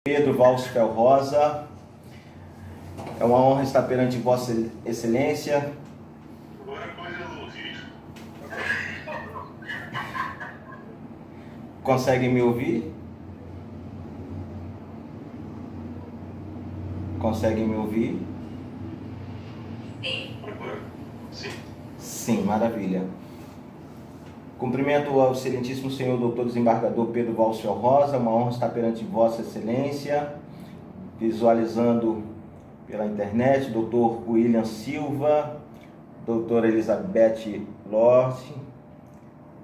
Pedro Valsfel Rosa, é uma honra estar perante Vossa Excelência. Conseguem me ouvir? Conseguem me ouvir? Sim. Sim, maravilha. Cumprimento ao excelentíssimo senhor doutor desembargador Pedro Valsfel Rosa, uma honra estar perante Vossa Excelência, visualizando pela internet, doutor William Silva, doutora Elizabeth Lorte,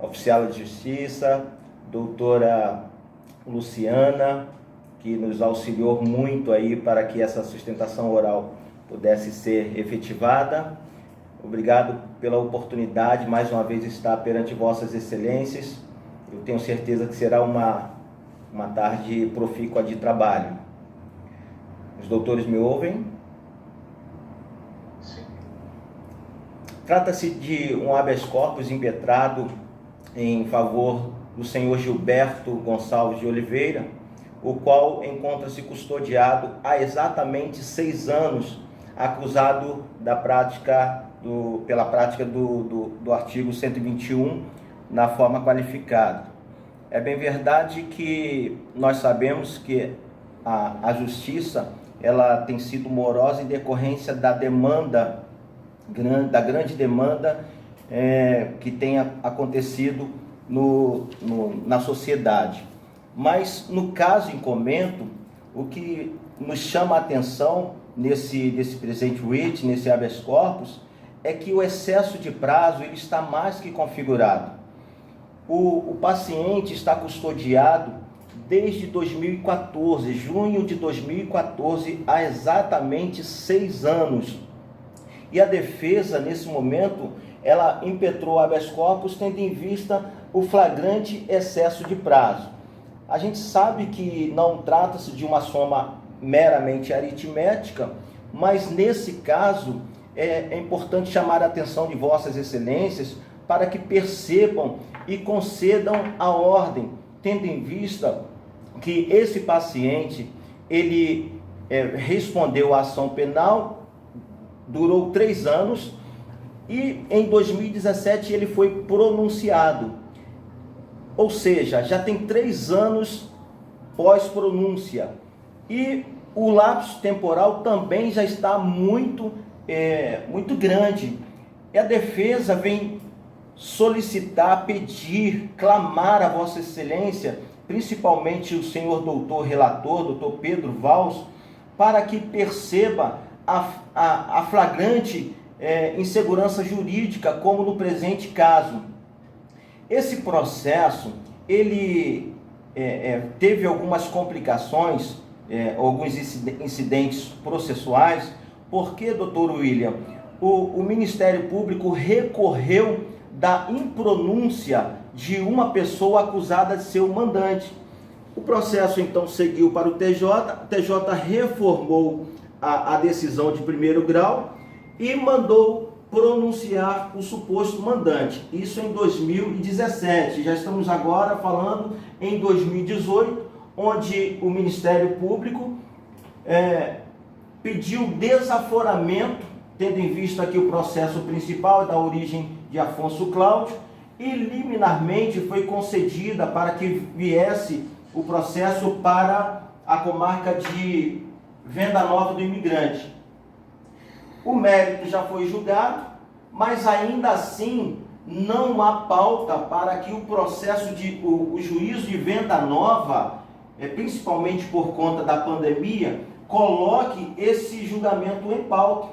oficial de justiça, doutora Luciana, que nos auxiliou muito aí para que essa sustentação oral pudesse ser efetivada. Obrigado pela oportunidade, mais uma vez, estar perante Vossas Excelências. Eu tenho certeza que será uma tarde profícua de trabalho. Os doutores me ouvem? Sim. Trata-se de um habeas corpus impetrado em favor do senhor Gilberto Gonçalves de Oliveira, o qual encontra-se custodiado há exatamente 6 anos, acusado pela prática do artigo 121 na forma qualificada. É bem verdade que nós sabemos que a justiça ela tem sido morosa em decorrência da grande demanda que tem acontecido na sociedade. Mas no caso em comento, o que nos chama a atenção nesse presente writ, nesse habeas corpus, é que o excesso de prazo ele está mais que configurado. O paciente está custodiado desde 2014, junho de 2014, há exatamente 6 anos. E a defesa, nesse momento, ela impetrou habeas corpus tendo em vista o flagrante excesso de prazo. A gente sabe que não trata-se de uma soma meramente aritmética, mas nesse caso é importante chamar a atenção de Vossas Excelências para que percebam e concedam a ordem, tendo em vista que esse paciente ele respondeu à ação penal, durou 3 anos e em 2017 ele foi pronunciado. Ou seja, já tem 3 anos pós-pronúncia. E o lapso temporal também já está muito grande. E a defesa vem solicitar, pedir, clamar a Vossa Excelência, principalmente o senhor doutor relator, doutor Pedro Vals, para que perceba a flagrante insegurança jurídica, como no presente caso. Esse processo, ele teve algumas complicações, alguns incidentes processuais, porque, doutor William, o Ministério Público recorreu da impronúncia de uma pessoa acusada de ser o mandante. O processo, então, seguiu para o TJ reformou a decisão de 1º grau e mandou pronunciar o suposto mandante. Isso em 2017. Já estamos agora falando em 2018, onde o Ministério Público pediu desaforamento, tendo em vista que o processo principal é da origem de Afonso Cláudio, e liminarmente foi concedida para que viesse o processo para a comarca de Venda Nova do Imigrante. O mérito já foi julgado, mas ainda assim não há pauta para que o processo o juízo de Venda Nova, principalmente por conta da pandemia, coloque esse julgamento em pauta.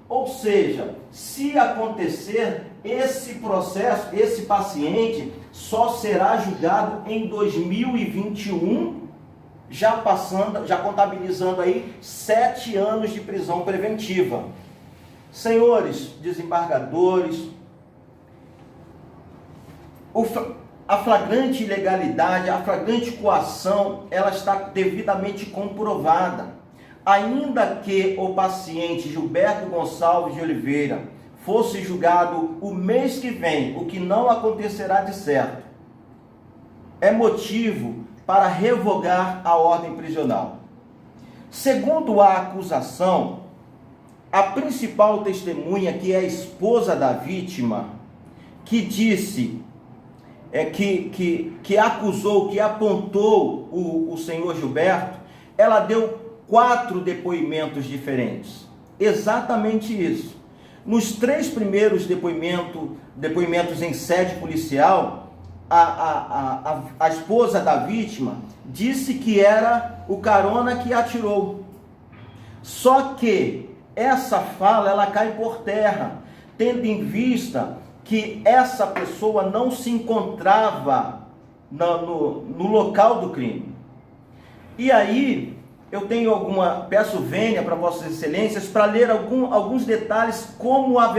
Ou seja, se acontecer esse processo, esse paciente só será julgado em 2021, já contabilizando aí 7 anos de prisão preventiva. Senhores desembargadores, a flagrante ilegalidade, a flagrante coação, ela está devidamente comprovada. Ainda que o paciente Gilberto Gonçalves de Oliveira fosse julgado o mês que vem, o que não acontecerá de certo, é motivo para revogar a ordem prisional. Segundo a acusação, a principal testemunha, que é a esposa da vítima, que disse, que acusou, que apontou o senhor Gilberto, ela deu 4 depoimentos diferentes. Exatamente isso. Nos 3 primeiros depoimentos em sede policial, a esposa da vítima disse que era o carona que atirou. Só que essa fala, ela cai por terra, tendo em vista que essa pessoa não se encontrava no local do crime. E aí, eu tenho peço vênia para Vossas Excelências para ler alguns detalhes como há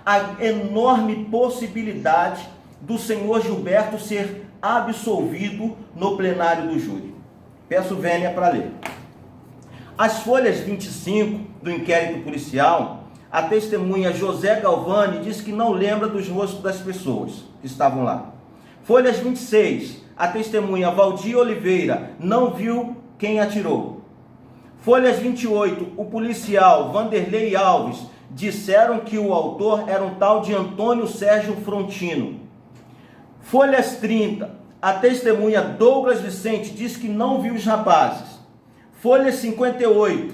a enorme possibilidade do senhor Gilberto ser absolvido no plenário do júri. Peço vênia para ler. As folhas 25 do inquérito policial, a testemunha José Galvani diz que não lembra dos rostos das pessoas que estavam lá. Folhas 26, a testemunha Valdir Oliveira não viu quem atirou. Folhas 28, o policial Vanderlei Alves disseram que o autor era um tal de Antônio Sérgio Frontino. Folhas 30, a testemunha Douglas Vicente diz que não viu os rapazes. Folha 58,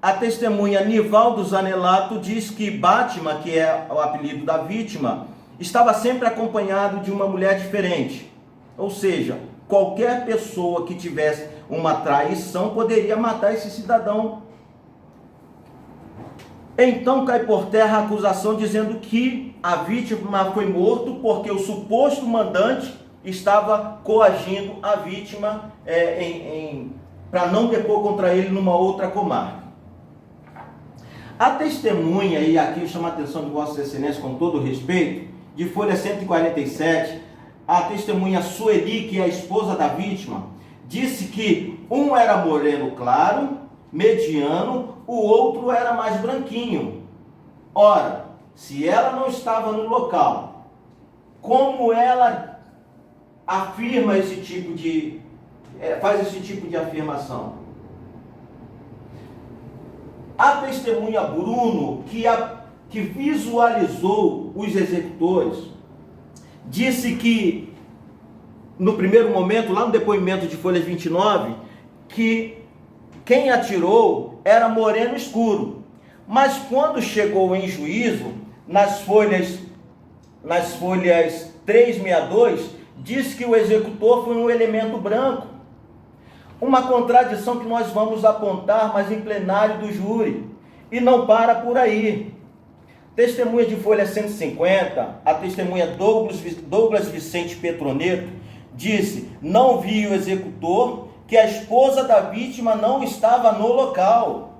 a testemunha Nivaldo Zanelato diz que Batman, que é o apelido da vítima, estava sempre acompanhado de uma mulher diferente. Ou seja, qualquer pessoa que tivesse uma traição poderia matar esse cidadão. Então cai por terra a acusação dizendo que a vítima foi morta porque o suposto mandante estava coagindo a vítima para não depor contra ele numa outra comarca. A testemunha, e aqui eu chamo a atenção de Vossa Excelência com todo o respeito, de folha 147, a testemunha Sueli, que é a esposa da vítima, disse que um era moreno claro, mediano, o outro era mais branquinho. Ora, se ela não estava no local, como ela afirma faz esse tipo de afirmação? A testemunha Bruno, que visualizou os executores, disse que, no primeiro momento, lá no depoimento de folha 29, que quem atirou era moreno escuro. Mas quando chegou em juízo, nas folhas 362, disse que o executor foi um elemento branco. Uma contradição que nós vamos apontar, mas em plenário do júri. E não para por aí. Testemunha de folha 150, a testemunha Douglas Vicente Petroneto disse: não vi o executor, que a esposa da vítima não estava no local.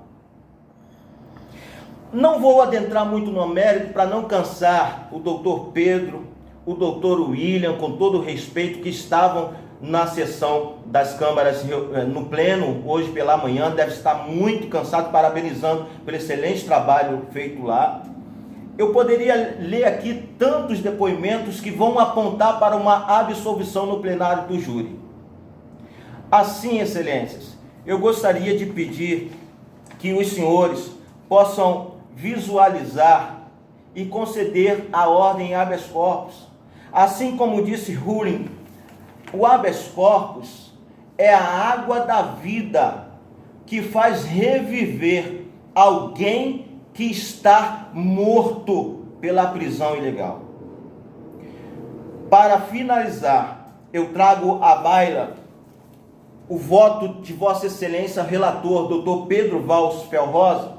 Não vou adentrar muito no mérito para não cansar o doutor Pedro, o doutor William, com todo o respeito, que estavam na sessão das câmaras no pleno, hoje pela manhã, deve estar muito cansado, parabenizando pelo excelente trabalho feito lá. Eu poderia ler aqui tantos depoimentos que vão apontar para uma absolvição no plenário do júri. Assim, excelências, eu gostaria de pedir que os senhores possam visualizar e conceder a ordem habeas corpus. Assim como disse Huling, o habeas corpus é a água da vida que faz reviver alguém que está morto pela prisão ilegal. Para finalizar, eu trago à baila o voto de Vossa Excelência, relator, Dr. Pedro Valls Felrosa,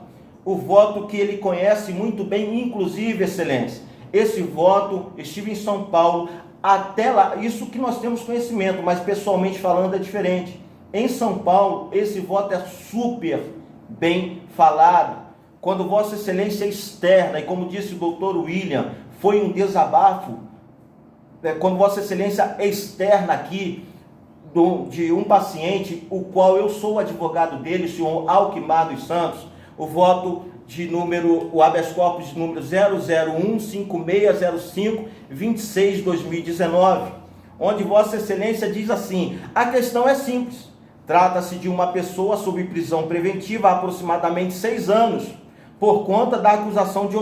o voto que ele conhece muito bem, inclusive, Excelência. Esse voto, estive em São Paulo, até lá, isso que nós temos conhecimento, mas pessoalmente falando é diferente. Em São Paulo, esse voto é super bem falado. Quando Vossa Excelência externa, e como disse o doutor William, foi um desabafo, quando Vossa Excelência externa aqui de um paciente, o qual eu sou advogado dele, o senhor Alquimar dos Santos, o voto o habeas corpus de número 0015605-26/2019, onde Vossa Excelência diz assim: a questão é simples, Trata-se de uma pessoa sob prisão preventiva há aproximadamente 6 anos, por conta da acusação de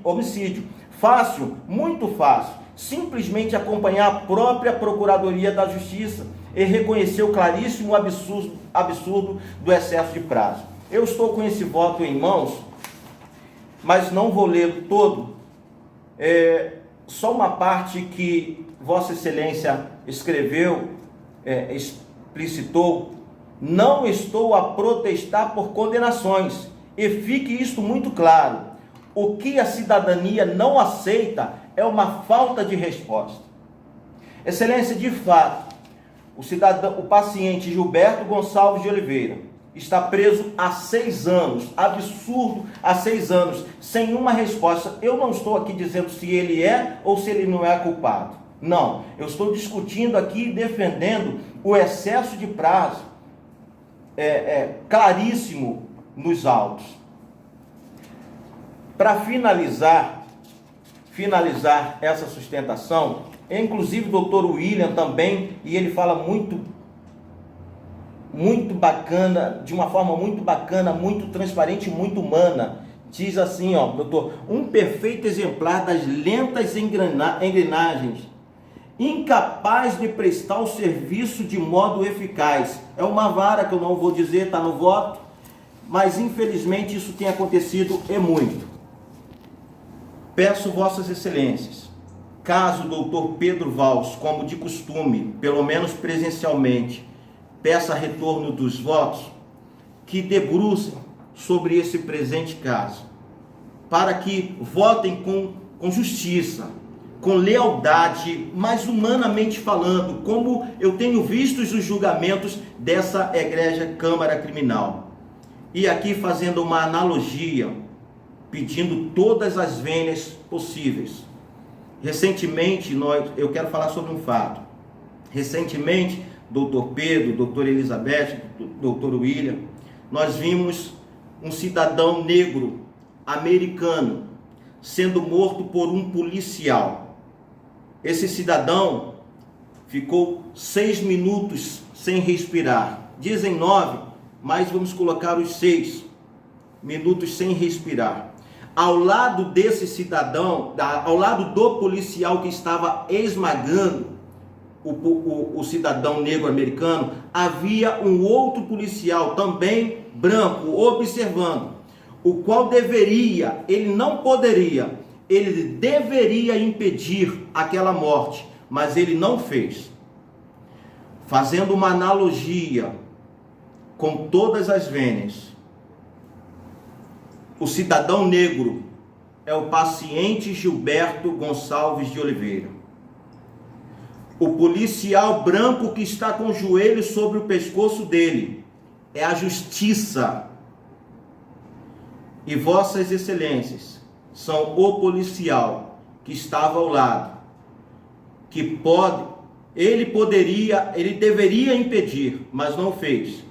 homicídio. Fácil, muito fácil, simplesmente acompanhar a própria Procuradoria da Justiça e reconhecer o claríssimo absurdo do excesso de prazo. Eu estou com esse voto em mãos, mas não vou ler todo. Só uma parte que Vossa Excelência escreveu, explicitou: não estou a protestar por condenações. E fique isto muito claro: o que a cidadania não aceita é uma falta de resposta. Excelência, de fato, o paciente Gilberto Gonçalves de Oliveira está preso há 6 anos, absurdo, há 6 anos, sem uma resposta. Eu não estou aqui dizendo se ele é ou se ele não é culpado. Não, eu estou discutindo aqui e defendendo o excesso de prazo, claríssimo nos autos. Para finalizar essa sustentação, inclusive o doutor William também, e ele fala muito bacana, de uma forma muito bacana, muito transparente, muito humana. Diz assim, doutor: um perfeito exemplar das lentas engrenagens, incapaz de prestar o serviço de modo eficaz. É uma vara que eu não vou dizer, está no voto, mas infelizmente isso tem acontecido e muito. Peço Vossas Excelências, caso o doutor Pedro Valls, como de costume, pelo menos presencialmente, peça retorno dos votos, que debrucem sobre esse presente caso, para que votem com justiça, com lealdade, mas humanamente falando, como eu tenho visto os julgamentos dessa egrégia Câmara Criminal. E aqui fazendo uma analogia, pedindo todas as vênias possíveis. Recentemente, eu quero falar sobre um fato. Recentemente, doutor Pedro, doutor Elizabeth, doutor William, nós vimos um cidadão negro americano sendo morto por um policial. Esse cidadão ficou 6 minutos sem respirar. Dizem 9, mas vamos colocar os 6 minutos sem respirar. Ao lado desse cidadão, ao lado do policial que estava esmagando o cidadão negro americano, havia um outro policial também branco observando, o qual ele não poderia, ele deveria impedir aquela morte, mas ele não fez. Fazendo uma analogia com todas as vênias, o cidadão negro é o paciente Gilberto Gonçalves de Oliveira. O policial branco que está com o joelho sobre o pescoço dele é a justiça. E Vossas Excelências são o policial que estava ao lado, que ele deveria impedir, mas não fez.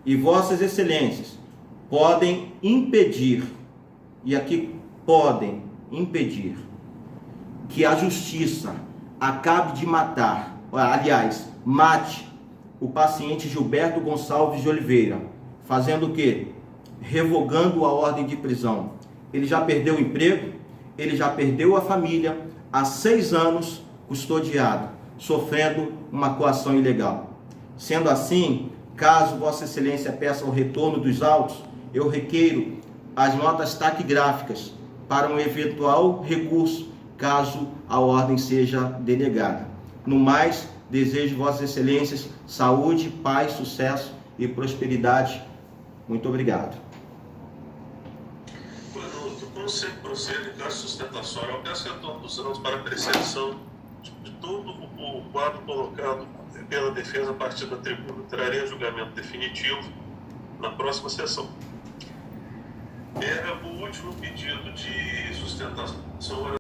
E Vossas Excelências podem impedir, e aqui podem impedir, que a justiça acabe de matar, aliás, mate o paciente Gilberto Gonçalves de Oliveira. Fazendo o quê? Revogando a ordem de prisão. Ele já perdeu o emprego, ele já perdeu a família, há 6 anos custodiado, sofrendo uma coação ilegal. Sendo assim, caso Vossa Excelência peça o retorno dos autos, eu requeiro as notas taquigráficas para um eventual recurso, caso a ordem seja denegada. No mais, desejo Vossas Excelências saúde, paz, sucesso e prosperidade. Muito obrigado. Como sempre procede da sustentação oral, peço retorno dos autos para apreciação de todo o quadro colocado pela defesa a partir da tribuna. Trarei julgamento definitivo na próxima sessão. O último pedido de sustentação